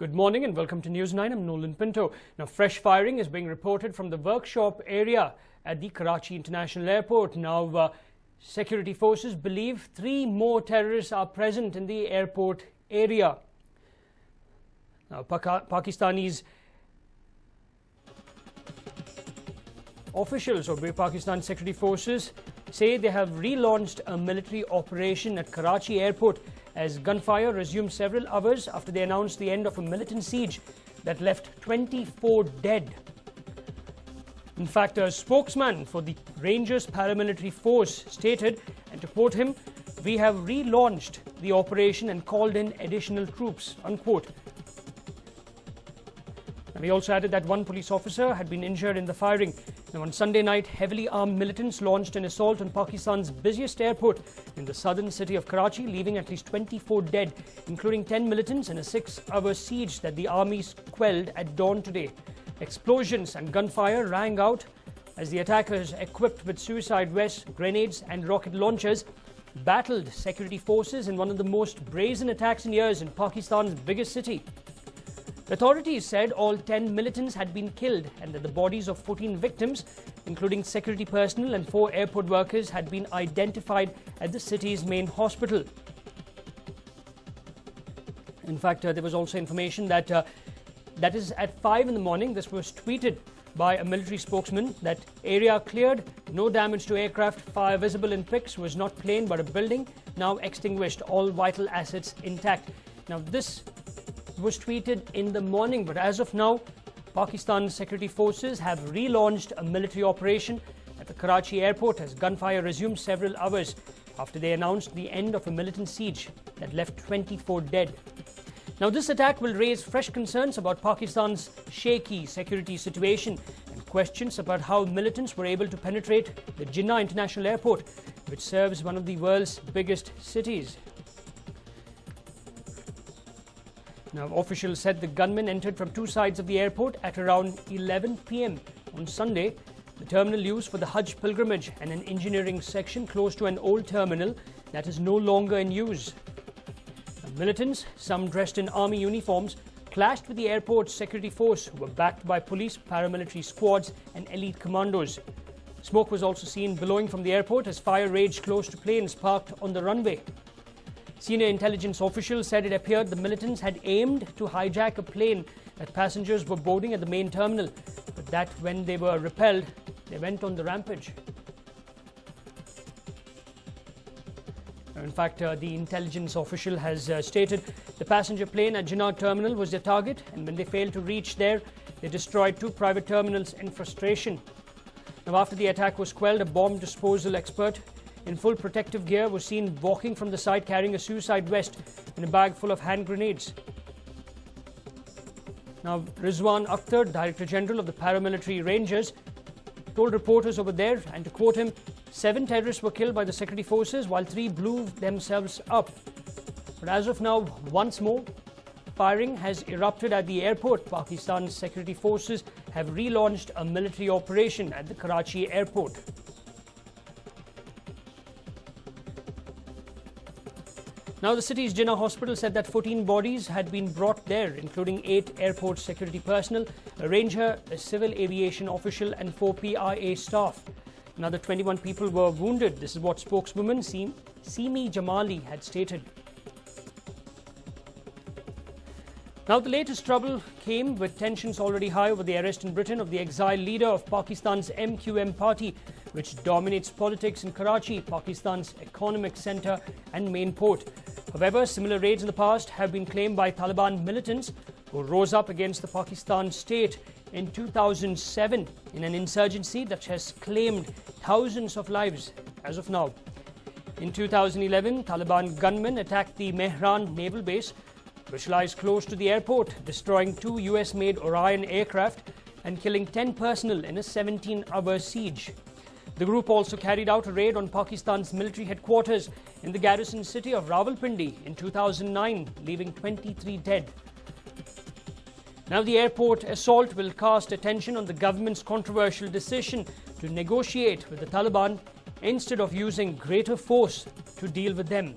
Good morning and welcome to News 9. I'm Nolan Pinto. Now, fresh firing is being reported from the workshop area at the Karachi International Airport. Now, security forces believe 3 more terrorists are present in the airport area. Now, Pakistanis officials or Pakistan security forces say they have relaunched a military operation at Karachi Airport as gunfire resumed several hours after they announced the end of a militant siege that left 24 dead. In fact, a spokesman for the Rangers paramilitary force stated, and to quote him, "We have relaunched the operation and called in additional troops," unquote. And he also added that 1 police officer had been injured in the firing. Now, on Sunday night, heavily armed militants launched an assault on Pakistan's busiest airport in the southern city of Karachi, leaving at least 24 dead, including 10 militants in a 6-hour siege that the army quelled at dawn today. Explosions and gunfire rang out as the attackers, equipped with suicide vests, grenades and rocket launchers, battled security forces in one of the most brazen attacks in years in Pakistan's biggest city. Authorities said all 10 militants had been killed and that the bodies of 14 victims, including security personnel and 4 airport workers, had been identified at the city's main hospital. In fact, there was also information that that is at 5 in the morning. This was tweeted by a military spokesman that area cleared, no damage to aircraft, fire visible in pics, was not plane but a building, now extinguished, all vital assets intact. Now, this was tweeted in the morning, but as of now, Pakistan's security forces have relaunched a military operation at the Karachi airport as gunfire resumed several hours after they announced the end of a militant siege that left 24 dead. Now, this attack will raise fresh concerns about Pakistan's shaky security situation and questions about how militants were able to penetrate the Jinnah International Airport, which serves one of the world's biggest cities. Now, officials said the gunmen entered from 2 sides of the airport at around 11 p.m. on Sunday. The terminal used for the Hajj pilgrimage and an engineering section close to an old terminal that is no longer in use. Militants, some dressed in army uniforms, clashed with the airport's security force, who were backed by police, paramilitary squads and elite commandos. Smoke was also seen billowing from the airport as fire raged close to planes parked on the runway. Senior intelligence officials said it appeared the militants had aimed to hijack a plane that passengers were boarding at the main terminal, but that when they were repelled, they went on the rampage. In fact, the intelligence official has stated the passenger plane at Jinnah terminal was their target, and when they failed to reach there, they destroyed 2 private terminals in frustration. Now, after the attack was quelled, a bomb disposal expert in full protective gear was seen walking from the site carrying a suicide vest and a bag full of hand grenades. Now, Rizwan Akhtar, Director General of the Paramilitary Rangers, told reporters over there, and to quote him, 7 terrorists were killed by the security forces while 3 blew themselves up. But as of now, once more, firing has erupted at the airport. Pakistan's security forces have relaunched a military operation at the Karachi airport. Now, the city's Jinnah hospital said that 14 bodies had been brought there, including 8 airport security personnel, a ranger, a civil aviation official and 4 PIA staff. Another 21 people were wounded. This is what spokeswoman Simi Jamali had stated. Now, the latest trouble came with tensions already high over the arrest in Britain of the exiled leader of Pakistan's MQM party, which dominates politics in Karachi, Pakistan's economic centre and main port. However, similar raids in the past have been claimed by Taliban militants who rose up against the Pakistan state in 2007 in an insurgency that has claimed thousands of lives as of now. In 2011, Taliban gunmen attacked the Mehran naval base, which lies close to the airport, destroying 2 US-made Orion aircraft and killing 10 personnel in a 17-hour siege. The group also carried out a raid on Pakistan's military headquarters in the garrison city of Rawalpindi in 2009, leaving 23 dead. Now, the airport assault will cast attention on the government's controversial decision to negotiate with the Taliban instead of using greater force to deal with them.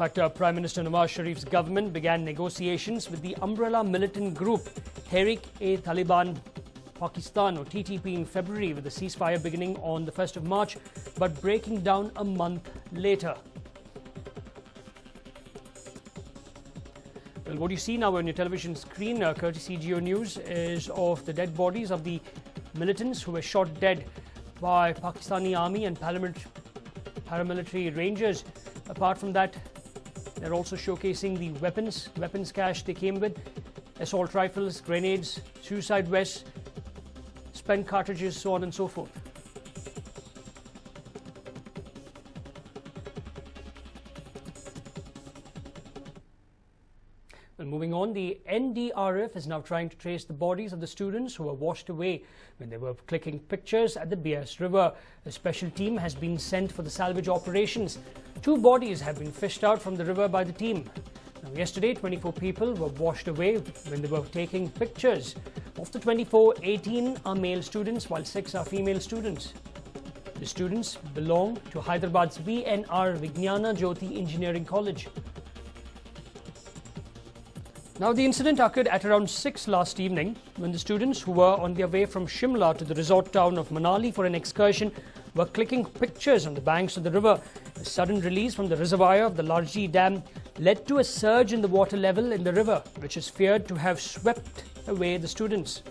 fact, Prime Minister Nawaz Sharif's government began negotiations with the umbrella militant group Tehreek-e-Taliban Pakistan, or TTP, in February, with the ceasefire beginning on the 1st of March, but breaking down a month later. Well, what you see now on your television screen, courtesy Geo News, is of the dead bodies of the militants who were shot dead by Pakistani army and paramilitary rangers. Apart from that, they're also showcasing the weapons cache they came with: assault rifles, grenades, suicide vests, spent cartridges, so on and so forth. Well, moving on, the NDRF is now trying to trace the bodies of the students who were washed away when they were clicking pictures at the Bias River. A special team has been sent for the salvage operations. 2 bodies have been fished out from the river by the team. Now, yesterday, 24 people were washed away when they were taking pictures. Of the 24, 18 are male students, while 6 are female students. The students belong to Hyderabad's VNR Vijnana Jyoti Engineering College. Now, the incident occurred at around 6 last evening when the students who were on their way from Shimla to the resort town of Manali for an excursion were clicking pictures on the banks of the river. A sudden release from the reservoir of the Larji Dam led to a surge in the water level in the river, which is feared to have swept away the students.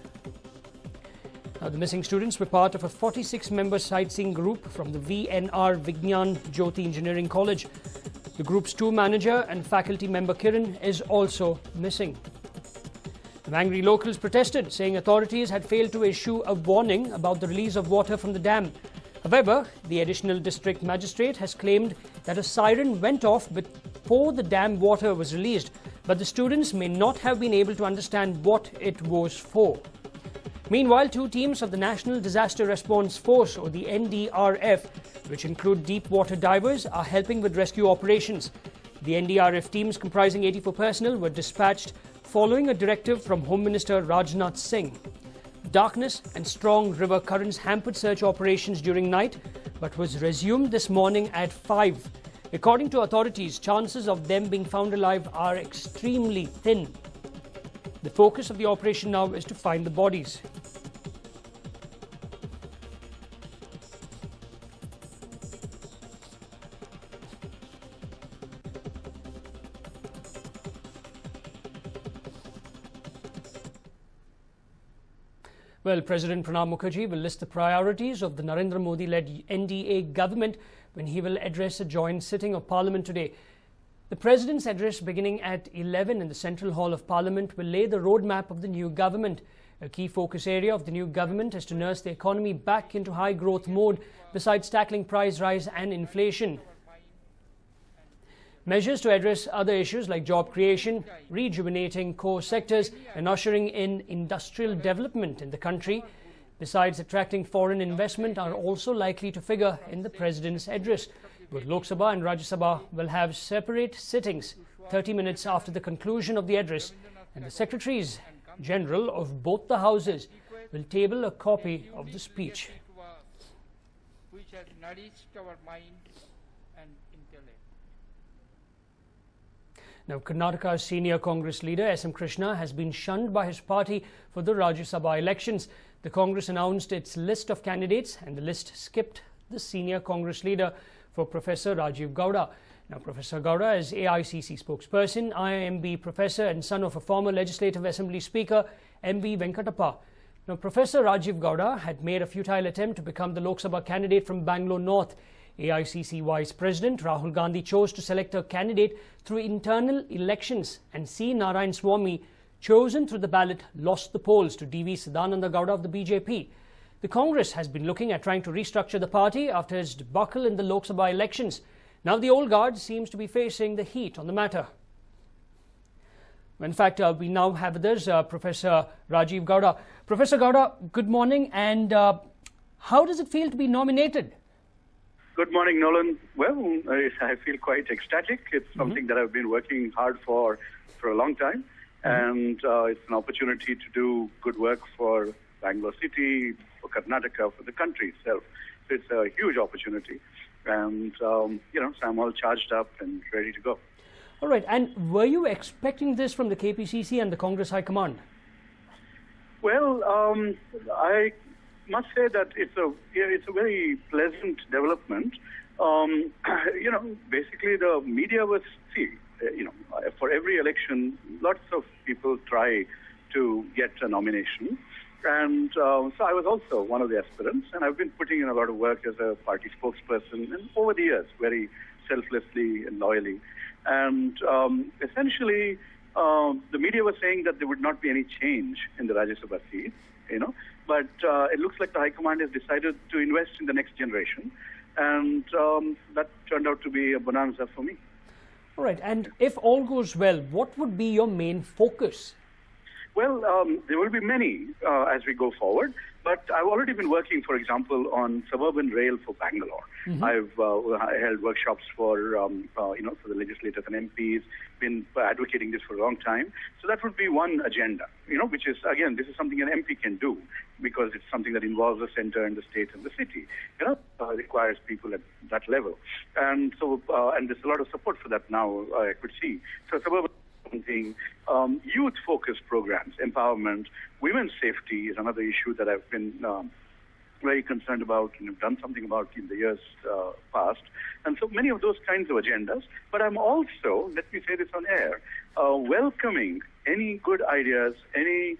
Now, the missing students were part of a 46-member sightseeing group from the VNR Vijnan Jyoti Engineering College. The group's tour manager and faculty member Kiran is also missing. The angry locals protested, saying authorities had failed to issue a warning about the release of water from the dam. However, the additional district magistrate has claimed that a siren went off before the dam water was released, but the students may not have been able to understand what it was for. Meanwhile, 2 teams of the National Disaster Response Force, or the NDRF, which include deep water divers, are helping with rescue operations. The NDRF teams, comprising 84 personnel, were dispatched following a directive from Home Minister Rajnath Singh. Darkness and strong river currents hampered search operations during night, but was resumed this morning at 5. According to authorities, chances of them being found alive are extremely thin. The focus of the operation now is to find the bodies. Well, President Pranab Mukherjee will list the priorities of the Narendra Modi-led NDA government when he will address a joint sitting of Parliament today. The President's address, beginning at 11 in the Central Hall of Parliament, will lay the roadmap of the new government. A key focus area of the new government is to nurse the economy back into high growth mode, besides tackling price rise and inflation. Measures to address other issues like job creation, rejuvenating core sectors and ushering in industrial development in the country, besides attracting foreign investment, are also likely to figure in the President's address. Both Lok Sabha and Rajya Sabha will have separate sittings 30 minutes after the conclusion of the address, and the Secretaries General of both the houses will table a copy of the speech. Which has nourished our mind and intellect. Now, Karnataka's senior Congress leader S.M. Krishna has been shunned by his party for the Rajya Sabha elections. The Congress announced its list of candidates, and the list skipped the senior Congress leader for Professor Rajiv Gowda. Now, Professor Gowda is AICC spokesperson, IIMB professor and son of a former Legislative Assembly Speaker, M.V. Venkatappa. Now, Professor Rajiv Gowda had made a futile attempt to become the Lok Sabha candidate from Bangalore North. AICC Vice President Rahul Gandhi chose to select a candidate through internal elections, and C. Narayan Swamy, chosen through the ballot, lost the polls to D.V. Sadananda Gowda of the BJP. The Congress has been looking at trying to restructure the party after its debacle in the Lok Sabha elections. Now the old guard seems to be facing the heat on the matter. In fact, we now have with us Professor Rajiv Gowda. Professor Gowda, good morning, and how does it feel to be nominated? Good morning, Nolan. Well, I feel quite ecstatic. It's something that I've been working hard for a long time, and it's an opportunity to do good work for Bangalore City, for Karnataka, for the country itself. So it's a huge opportunity, and so I'm all charged up and ready to go. All right. And were you expecting this from the KPCC and the Congress High Command? Well, I must say that it's a very pleasant development. Basically the media was, for every election, lots of people try to get a nomination. And so I was also one of the aspirants, and I've been putting in a lot of work as a party spokesperson and over the years, very selflessly and loyally. And essentially, the media was saying that there would not be any change in the Rajya Sabha seat, but it looks like the High Command has decided to invest in the next generation, and that turned out to be a bonanza for me. All right, and if all goes well, what would be your main focus? Well, there will be many as we go forward, but I've already been working, for example, on suburban rail for Bangalore. Mm-hmm. I held workshops for the legislators and MPs, been advocating this for a long time. So that would be one agenda, which is, again, this is something an MP can do because it's something that involves the center and the state and the city. Requires people at that level. And so, and there's a lot of support for that now, I could see. So suburban youth-focused programs, empowerment, women's safety is another issue that I've been very concerned about and have done something about in the years past. And so many of those kinds of agendas. But I'm also, let me say this on air, welcoming any good ideas, any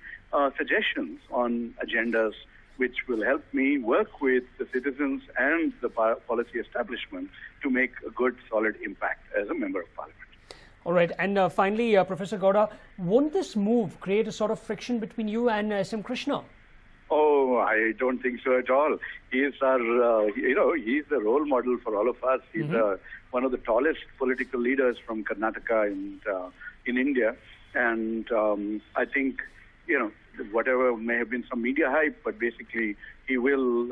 suggestions on agendas which will help me work with the citizens and the policy establishment to make a good, solid impact as a member of parliament. All right. And finally, Professor Gowda, won't this move create a sort of friction between you and S.M. Krishna? Oh, I don't think so at all. He's our, he's the role model for all of us. He's one of the tallest political leaders from Karnataka and in India. And I think, whatever may have been some media hype, but basically he will,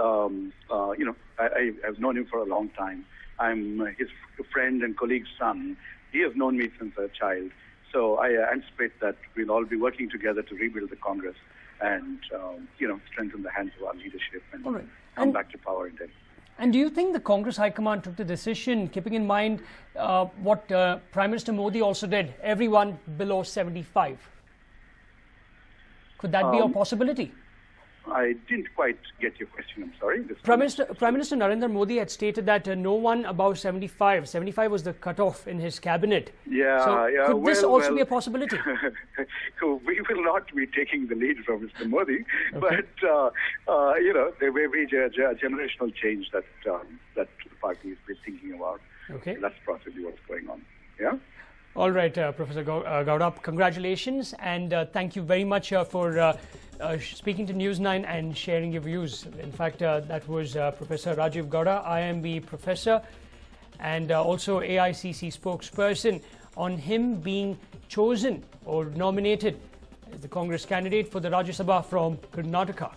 I've known him for a long time. I'm his friend and colleague's son. He has known me since a child. So I anticipate that we'll all be working together to rebuild the Congress and, strengthen the hands of our leadership and come back to power again. And do you think the Congress High Command took the decision, keeping in mind what Prime Minister Modi also did, everyone below 75? Could that be a possibility? I didn't quite get your question. I'm sorry. Prime Minister Narendra Modi had stated that no one above 75. 75 was the cutoff in his cabinet. Yeah, so could this also be a possibility? So we will not be taking the lead from Mr. Modi, but there may be a generational change that the party is thinking about. Okay, that's possibly what's going on. Yeah. All right, Professor Gowda, congratulations, and thank you very much for speaking to News9 and sharing your views. In fact, that was Professor Rajiv Gowda, IMB professor, and also AICC spokesperson, on him being chosen or nominated as the Congress candidate for the Rajya Sabha from Karnataka.